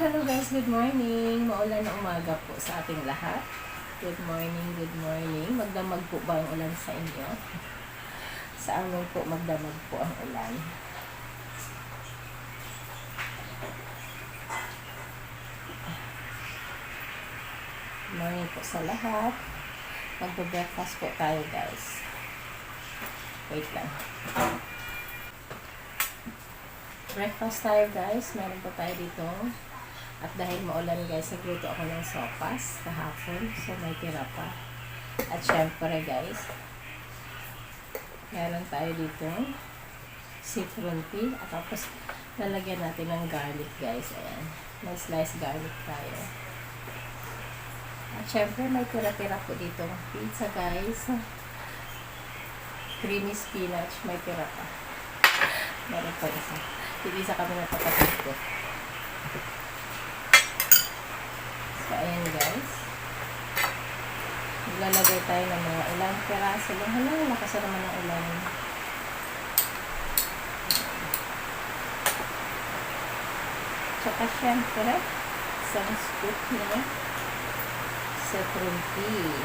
Hello guys, good morning. Maulan na umaga po sa ating lahat. Good morning, good morning. Magdamag po ba ang ulan sa inyo? Sa amin po magdamag po ang ulan. Good morning po sa lahat. Magbe-breakfast po tayo guys. Wait lang. Breakfast tayo guys. Meron po tayo dito. At dahil maulan guys, nagluto ako ng sopas kahapon. So may tira pa. At syempre guys, meron tayo dito citron tea. At tapos lalagyan natin ng garlic guys. Ayan. May sliced garlic tayo. At syempre may tira-tira po dito pizza guys. Creamy spinach. May tira pa. Meron pa isa. Isa kami na kapatid ko. So, ayan guys. Maglalagay tayo ng mga ilang peraso lang. Hala, lakas naman ang ulan. Tsaka syempre, isang scoop na citron tea.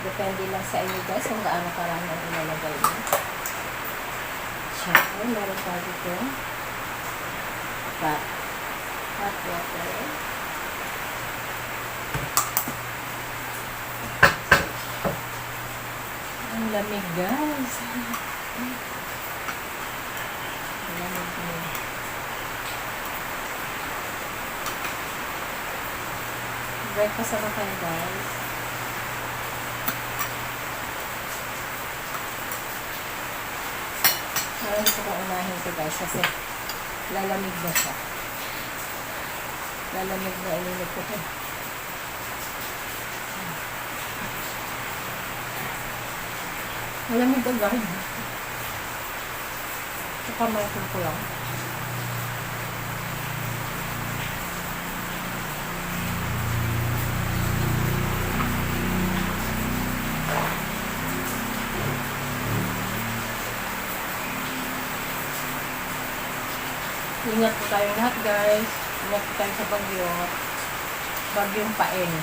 Depende lang sa inyo guys kung gaano karami ang ilalagay mo. Syempre, meron tayo dito hot water. Ang lamig guys. Ang lamig mo. Breakfast ako kayo guys. Parang gusto kong unahin ito guys kasi lalamig na siya. Lalamig na ininit ko ito. Malamig agad. Saka malapin ko lang. Ingat po tayong lahat guys. Ingat po tayo sa bagyo. Bagyong paeng.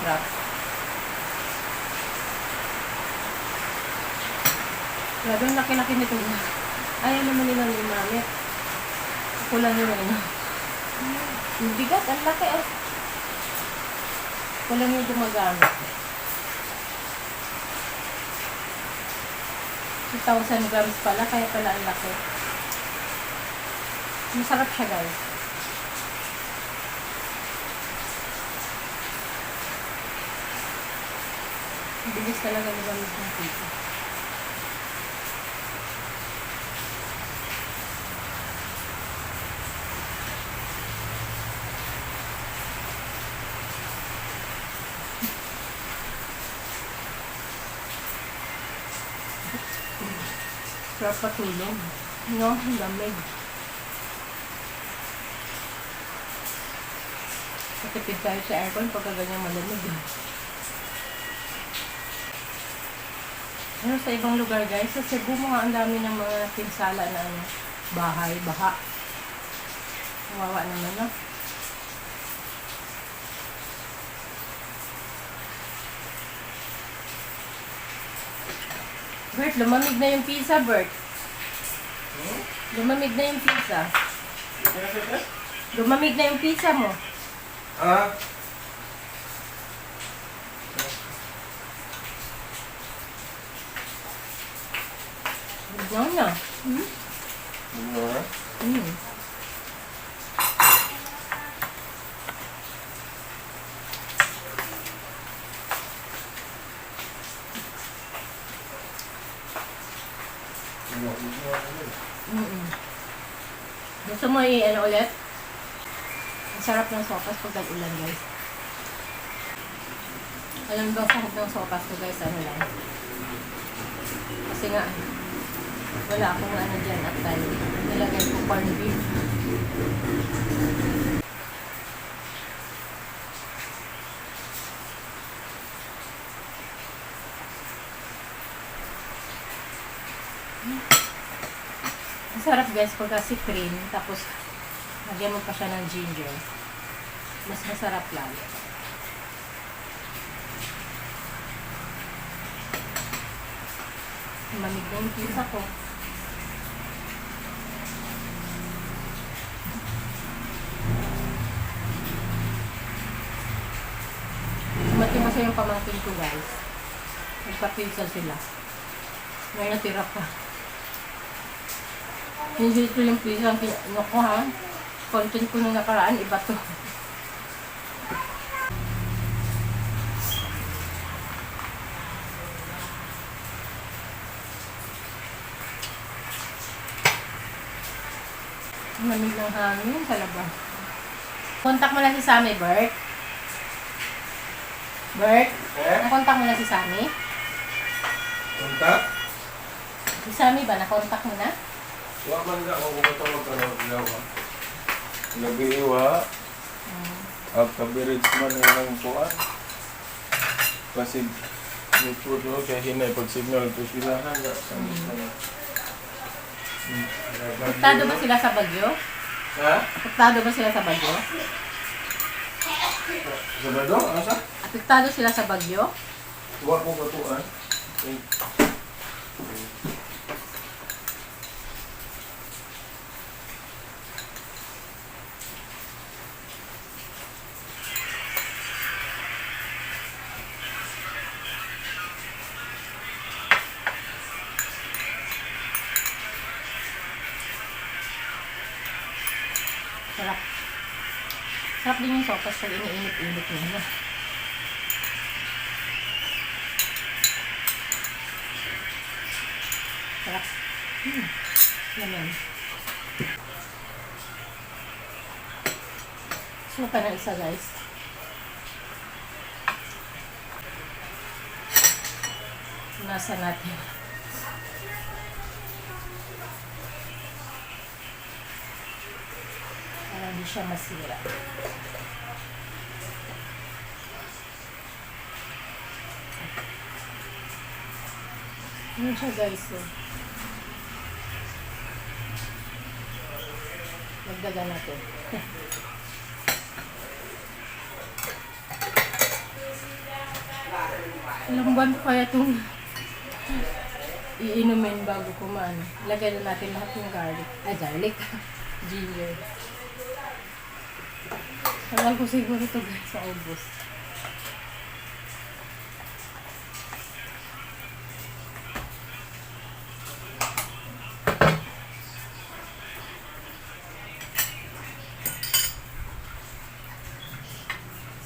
Rap. Grabe, ang laki-laki nito. Ayaw naman nilang limamit. Kulang yun na. Yung bigat, ang laki. Kulang yung gumagamit. 2,000 grams pala, kaya pala ang laki. Masarap siya guys. Bilis talaga nagamit ng pizza. Sarap patulog. No, lamig. Matipid tayo sa aircon pagka ganyan malamig. Pero sa ibang lugar guys, sa Cebu mga ang dami ng mga pinsala na bahay, baha. Kawawa naman no? Bert, lumamig na yung pizza, Bert. Lumamig na yung pizza. Lumamig na yung pizza mo. Ah? No, no. More? Gusto mo i-ano ulit? Ang sarap ng sopas pag tag-ulan guys. Alam ba sarap ng sopas ko guys, ano lang. Kasi nga, wala akong ano dyan at tayo. Nilagay ko corned beef. Masarap guys pag kasi cream, tapos lagyan mo pa siya ng ginger. Mas masarap lalo. Mamig na yung pizza ko. Dumating kasi yung pamangkin ko guys. Nagpa-pizza sila. May natira pa. Hindi ito yung pizza ang ano ko ha. Content ko nung nakaraan, iba to. Lamig ng hangin sa labas. Contact mo na si Sammy, Bert. Bert, nakontak mo na si Sammy? Kontak? Si Sammy ba, nakontak mo na? Wa man na ako matawag ka ng ilawa. Nag-iiwa. Ang kabirits man yung kuan. Kasi dito doon kaya hinay pag signal to sila hanga. Apektado ba sila sa bagyo? Ha? Apektado ba sila sa bagyo? Sabado? Asa? Apektado sila sa bagyo? Wa ko batuan. Sarap. Sarap din yung sopas pag iniinit-init niya. Sarap. Yan. So, pa ng isa guys. Nasa natin. Para hindi siya masira. Yan siya guys. Magdagan natin. Ilang buwan ko kaya itong iinumin bago kumain. Lagyan na natin lahat ng garlic. Garlic. Ginger. Alam ko siguro ito guys sa ubos.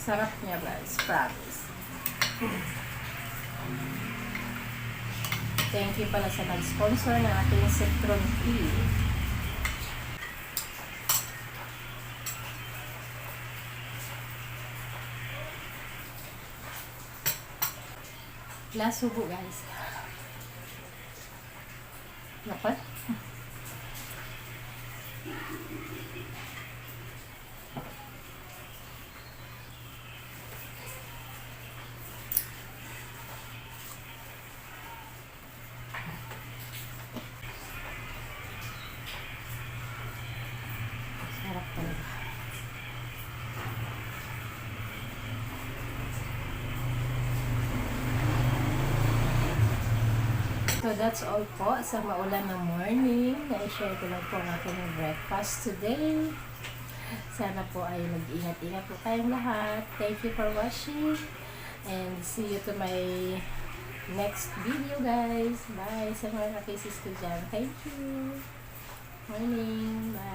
Sarap niya guys, promise. Thank you pala sa nag-sponsor ng ating Citron Tea. Last subo guys. Dapat? Sarap talaga. So that's all po sa maulan na morning. Na-share ko lang po ang aking breakfast today. Sana po ay mag-ingat-ingat po tayong lahat. Thank you for watching. And see you to my next video guys. Bye sa mga kakisis ko dyan. Thank you. Morning. Bye.